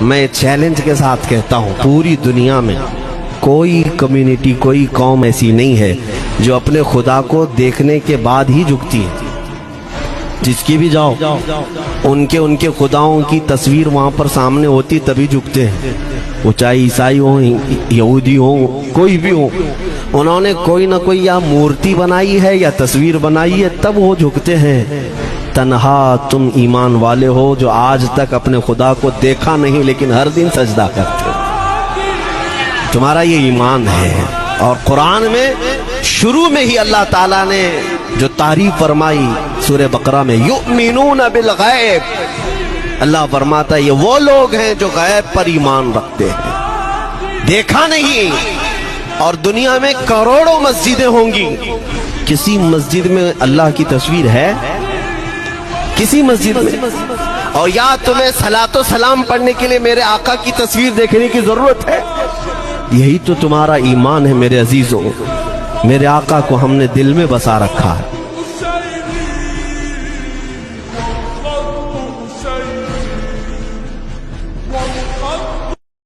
میں چیلنج کے ساتھ کہتا ہوں پوری دنیا میں کوئی کمیونٹی کوئی قوم ایسی نہیں ہے جو اپنے خدا کو دیکھنے کے بعد ہی جھکتی ہے. جس کی بھی جاؤ ان کے خداؤں کی تصویر وہاں پر سامنے ہوتی تبھی جھکتے ہیں. وہ چاہے عیسائی ہوں یہودی ہوں کوئی بھی ہو, انہوں نے کوئی نہ کوئی یا مورتی بنائی ہے یا تصویر بنائی ہے تب وہ جھکتے ہیں. تنہا تم ایمان والے ہو جو آج تک اپنے خدا کو دیکھا نہیں لیکن ہر دن سجدہ کرتے ہو, تمہارا یہ ایمان ہے. اور قرآن میں شروع میں ہی اللہ تعالیٰ نے جو تعریف فرمائی سورہ بقرہ میں, یؤمنون بالغیب, اللہ فرماتا ہے یہ وہ لوگ ہیں جو غیب پر ایمان رکھتے ہیں, دیکھا نہیں. اور دنیا میں کروڑوں مسجدیں ہوں گی, کسی مسجد میں اللہ کی تصویر ہے؟ کسی مسجد میں؟ اور یا تمہیں صلاۃ و سلام پڑھنے کے لیے میرے آقا کی تصویر دیکھنے کی ضرورت ہے؟ یہی تو تمہارا ایمان ہے میرے عزیزوں. میرے آقا کو ہم نے دل میں بسا رکھا ہے.